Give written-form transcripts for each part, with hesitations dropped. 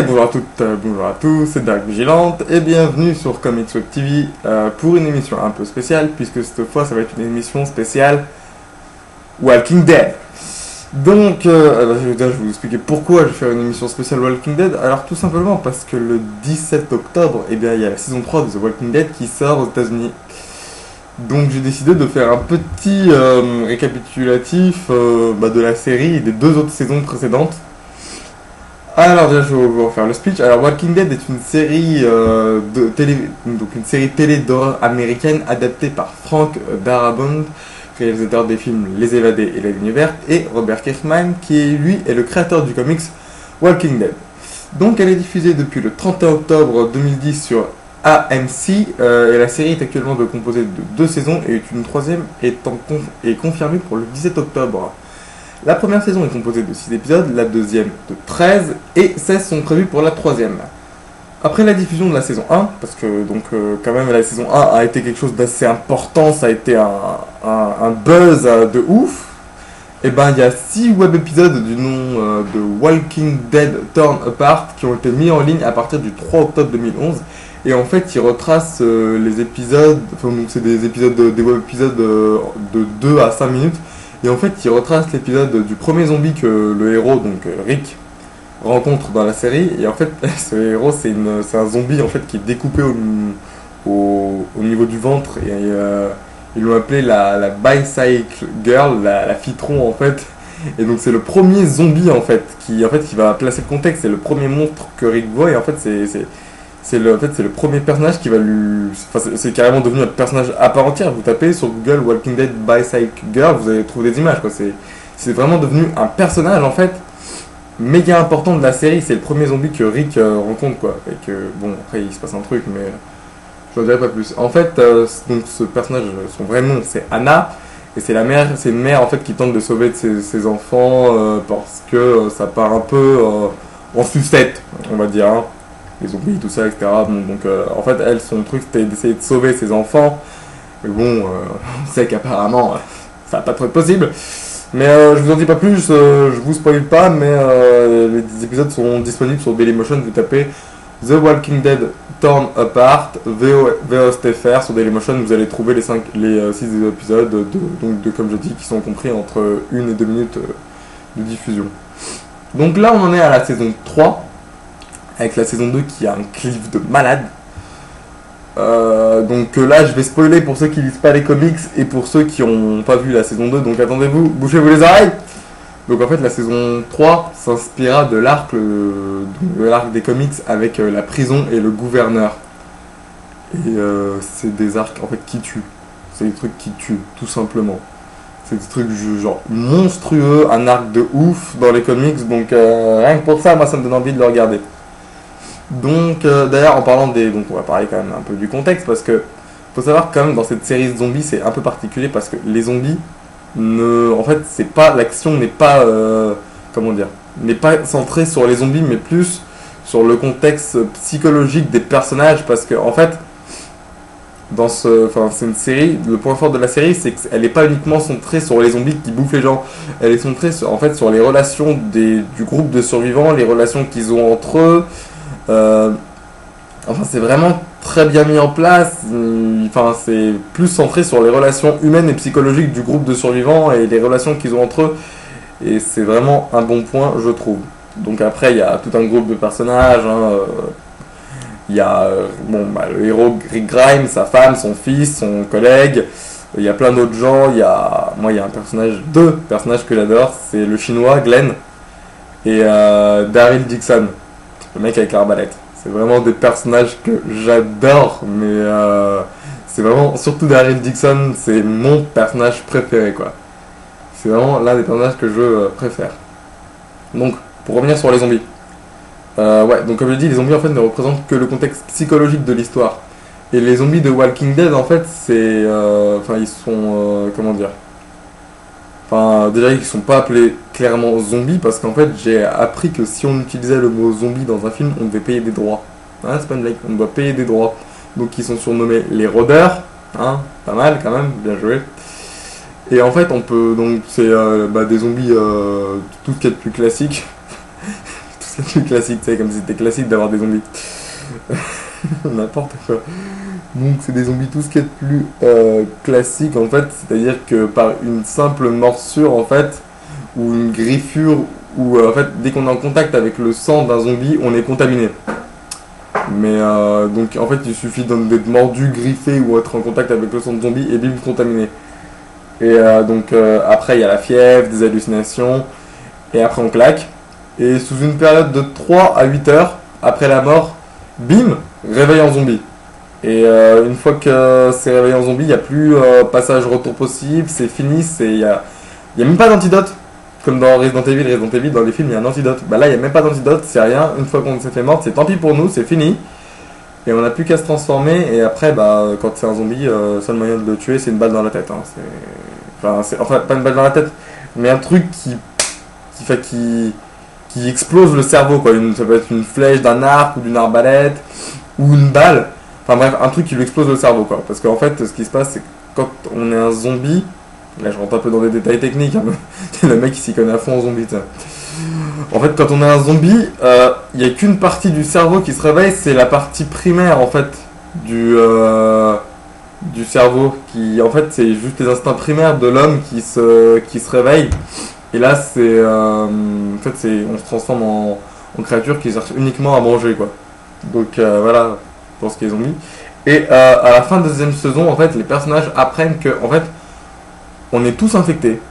bonjour à toutes, bonjour à tous, c'est Dark Vigilante et bienvenue sur Comics Web TV pour une émission un peu spéciale puisque cette fois ça va être une émission spéciale Walking Dead. Donc, je vais vous expliquer pourquoi je vais faire une émission spéciale Walking Dead. Alors tout simplement parce que le 17 octobre, il y a la saison 3 de The Walking Dead qui sort aux États-Unis. Donc j'ai décidé de faire un petit récapitulatif de la série et des deux autres saisons précédentes. Alors déjà je vais vous refaire le speech. Alors Walking Dead est une série télé d'horreur américaine adaptée par Frank Darabont, réalisateur des films Les Évadés et La Ligne Verte, et Robert Kirkman qui lui est le créateur du comics Walking Dead. Donc elle est diffusée depuis le 31 octobre 2010 sur AMC et la série est actuellement composée de 2 saisons et une troisième est confirmée pour le 17 octobre. La première saison est composée de 6 épisodes, la deuxième de 13 et 16 sont prévus pour la troisième. Après la diffusion de la saison 1, parce que quand même la saison 1 a été quelque chose d'assez important, ça a été un buzz de ouf, et il y a 6 web épisodes du nom de Walking Dead Torn Apart qui ont été mis en ligne à partir du 3 octobre 2011. Et en fait, ils retracent les épisodes, donc c'est des épisodes, des web épisodes de 2 à 5 minutes. Et en fait, ils retracent l'épisode du premier zombie que le héros, donc Rick, rencontre dans la série. Et en fait, ce héros, c'est un zombie en fait qui est découpé au niveau du ventre. Et ils l'ont appelé la Bicycle Girl, la fille tronc en fait. Et donc c'est le premier zombie en fait qui va placer le contexte. C'est le premier monstre que Rick voit. Et en fait, c'est le premier personnage qui va lui... Enfin, c'est carrément devenu un personnage à part entière. Vous tapez sur Google Walking Dead Bicycle Girl, vous allez trouver des images, quoi. C'est vraiment devenu un personnage, en fait, méga important de la série. C'est le premier zombie que Rick rencontre, quoi. Et que, bon, après, il se passe un truc, mais je n'en dirai pas plus. En fait, donc ce personnage, son vrai nom, c'est Anna. Et c'est une mère, en fait, qui tente de sauver ses enfants parce que ça part un peu en sucette, on va dire, hein. Les zombies, tout ça, etc. Bon, donc en fait, elle, son truc c'était d'essayer de sauver ses enfants. Mais bon, on sait qu'apparemment, ça va pas trop être possible. Mais je vous en dis pas plus, je vous spoil pas, mais les épisodes sont disponibles sur Dailymotion. Vous tapez The Walking Dead Torn Apart, VOSTFR sur Dailymotion. Vous allez trouver les 6 épisodes, comme je dis, qui sont compris entre 1 et 2 minutes de diffusion. Donc là, on en est à la saison 3. Avec la saison 2 qui a un cliff de malade. Donc là je vais spoiler pour ceux qui lisent pas les comics et pour ceux qui n'ont pas vu la saison 2. Donc attendez-vous, bouchez-vous les oreilles. Donc en fait la saison 3 s'inspira de l'arc des comics avec la prison et le gouverneur. Et c'est des arcs en fait qui tuent. C'est des trucs qui tuent, tout simplement. C'est des trucs genre monstrueux, un arc de ouf dans les comics. Donc rien que pour ça, moi ça me donne envie de le regarder. Donc d'ailleurs en parlant donc on va parler quand même un peu du contexte parce que faut savoir quand même dans cette série de zombies c'est un peu particulier parce que les zombies en fait c'est pas l'action n'est pas n'est pas centrée sur les zombies mais plus sur le contexte psychologique des personnages parce que en fait c'est une série, le point fort de la série c'est qu'elle n'est pas uniquement centrée sur les zombies qui bouffent les gens, elle est centrée sur les relations du groupe de survivants, les relations qu'ils ont entre eux. C'est vraiment très bien mis en place. C'est plus centré sur les relations humaines et psychologiques du groupe de survivants et les relations qu'ils ont entre eux. Et c'est vraiment un bon point, je trouve. Donc après, il y a tout un groupe de personnages. Il y a le héros Rick Grimes, sa femme, son fils, son collègue. Il y a plein d'autres gens. Il y a deux personnages que j'adore. C'est le chinois, Glenn, et Daryl Dixon. Le mec avec l'arbalète. C'est vraiment des personnages que j'adore, mais c'est vraiment, surtout Daryl Dixon, c'est mon personnage préféré, quoi. C'est vraiment l'un des personnages que je préfère. Donc, pour revenir sur les zombies. Donc comme je dis, les zombies en fait ne représentent que le contexte psychologique de l'histoire. Et les zombies de Walking Dead, en fait, c'est... ils sont... déjà, ils ne sont pas appelés clairement zombies parce qu'en fait, j'ai appris que si on utilisait le mot zombie dans un film, on devait payer des droits. Hein, c'est pas une blague, on doit payer des droits. Donc, ils sont surnommés les rôdeurs. Hein, pas mal quand même, bien joué. Et en fait, on peut. Donc, c'est des zombies, tout ce qu'il y a de plus classique. c'est plus classique, tu sais, comme si c'était classique d'avoir des zombies. N'importe quoi. Donc c'est des zombies tout ce qui est plus classique en fait, c'est-à-dire que par une simple morsure en fait, ou une griffure, ou en fait dès qu'on est en contact avec le sang d'un zombie, on est contaminé. Mais donc en fait il suffit d'être mordu, griffé ou être en contact avec le sang de zombie et bim contaminé. Et donc après il y a la fièvre, des hallucinations, et après on claque. Et sous une période de 3 à 8 heures après la mort, bim, réveil en zombie. Et une fois que c'est réveillé en zombie, il n'y a plus passage-retour possible, c'est fini, il y a même pas d'antidote. Comme dans Resident Evil, dans les films, il y a un antidote. Bah là, il n'y a même pas d'antidote, c'est rien. Une fois qu'on s'est fait mort, c'est tant pis pour nous, c'est fini. Et on n'a plus qu'à se transformer. Et après, bah, quand c'est un zombie, le seul moyen de le tuer, c'est une balle dans la tête. Hein. Enfin, pas une balle dans la tête, mais un truc qui explose le cerveau, quoi. Ça peut être une flèche d'un arc ou d'une arbalète ou une balle. Enfin bref, un truc qui lui explose le cerveau, quoi. Parce qu'en fait, ce qui se passe, c'est que quand on est un zombie, là je rentre un peu dans des détails techniques, hein, mais le mec il s'y connaît à fond en zombie, t'sais. En fait, quand on est un zombie, il n'y a qu'une partie du cerveau qui se réveille, c'est la partie primaire, en fait, du cerveau. En fait, c'est juste les instincts primaires de l'homme qui se réveillent. Et là, en fait, on se transforme en créature qui cherche uniquement à manger, quoi. Donc voilà, pour ce qui est zombies. Et à la fin de la deuxième saison, en fait, les personnages apprennent que, en fait, on est tous infectés.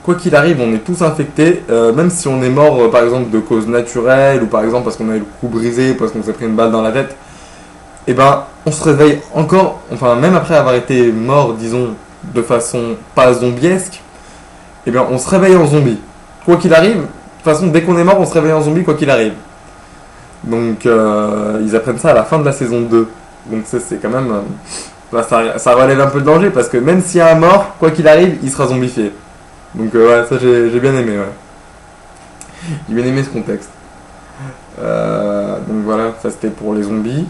Quoi qu'il arrive, on est tous infectés, même si on est mort, par exemple, de cause naturelle, ou par exemple parce qu'on a eu le cou brisé, parce qu'on s'est pris une balle dans la tête, et ben, on se réveille encore, enfin, même après avoir été mort, disons, de façon pas zombiesque, et bien, on se réveille en zombie. Quoi qu'il arrive, de toute façon, dès qu'on est mort, on se réveille en zombie, quoi qu'il arrive. Donc, ils apprennent ça à la fin de la saison 2. Donc, c'est quand même... ça relève un peu de danger, parce que même s'il y a un mort, quoi qu'il arrive, il sera zombifié. Donc ouais, ça j'ai bien aimé, ouais. J'ai bien aimé ce contexte. Donc voilà, ça c'était pour les zombies.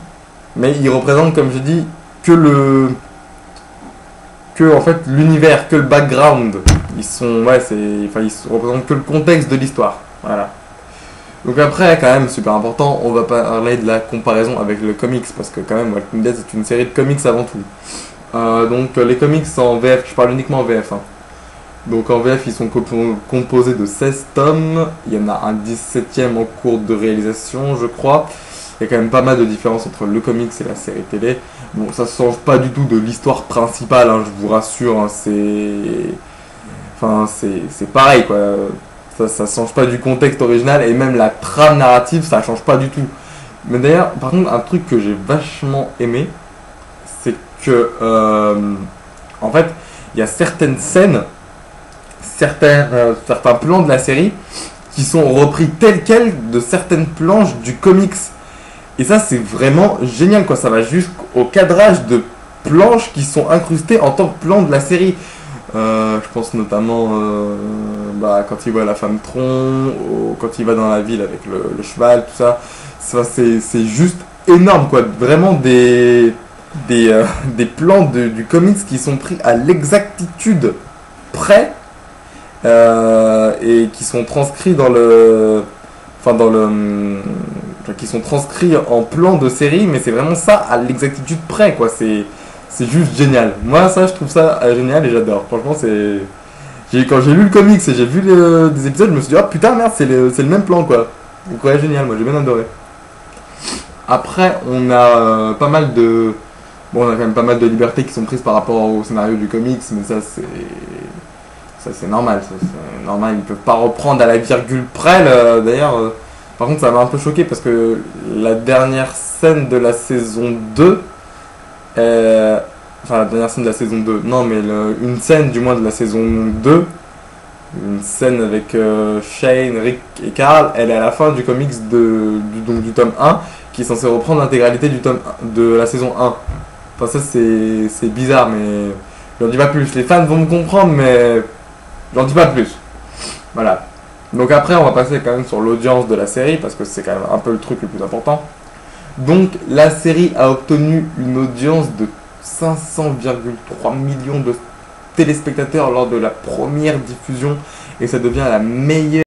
Mais ils représentent, comme je dis, en fait l'univers, que le background. Ils représentent que le contexte de l'histoire. Voilà. Donc après, quand même, super important, on va parler de la comparaison avec le comics, parce que quand même, Walking Dead c'est une série de comics avant tout. Donc les comics en VF, je parle uniquement en VF, hein. Donc en VF, ils sont composés de 16 tomes. Il y en a un 17e en cours de réalisation, je crois. Il y a quand même pas mal de différences entre le comics et la série télé. Bon, ça ne change pas du tout de l'histoire principale, hein, je vous rassure. Hein, c'est pareil, quoi. Ça change pas du contexte original. Et même la trame narrative, ça change pas du tout. Mais d'ailleurs, par contre, un truc que j'ai vachement aimé, c'est que... en fait, il y a certaines scènes... certains plans de la série qui sont repris tels quels de certaines planches du comics. Et ça, c'est vraiment génial, quoi. Ça va jusqu'au cadrage de planches qui sont incrustées en tant que plan de la série. Je pense notamment quand il voit la femme tronc, quand il va dans la ville avec le cheval, tout ça. C'est juste énorme, quoi. Vraiment des plans du comics qui sont pris à l'exactitude près. Et qui sont transcrits qui sont transcrits en plan de série, mais c'est vraiment ça à l'exactitude près, quoi. C'est juste génial. Moi, ça, je trouve ça génial et j'adore. Franchement, quand j'ai lu le comics et j'ai vu des épisodes, je me suis dit, oh putain, merde, c'est le même plan, quoi. Donc, ouais, génial, moi, j'ai bien adoré. Après, on a pas mal de... Bon, on a quand même pas mal de libertés qui sont prises par rapport au scénario du comics, mais ça, c'est normal, c'est normal, ils peuvent pas reprendre à la virgule près, d'ailleurs, par contre ça m'a un peu choqué parce que la dernière scène de la saison 2, enfin la dernière scène de la saison 2, non mais une scène du moins de la saison 2, une scène avec Shane, Rick et Carl, elle est à la fin du comics du tome 1, qui est censé reprendre l'intégralité de la saison 1. Enfin ça c'est bizarre, mais j'en dis pas plus, les fans vont me comprendre, mais... J'en dis pas plus. Voilà. Donc après, on va passer quand même sur l'audience de la série, parce que c'est quand même un peu le truc le plus important. Donc, la série a obtenu une audience de 500,3 millions de téléspectateurs lors de la première diffusion, et ça devient la meilleure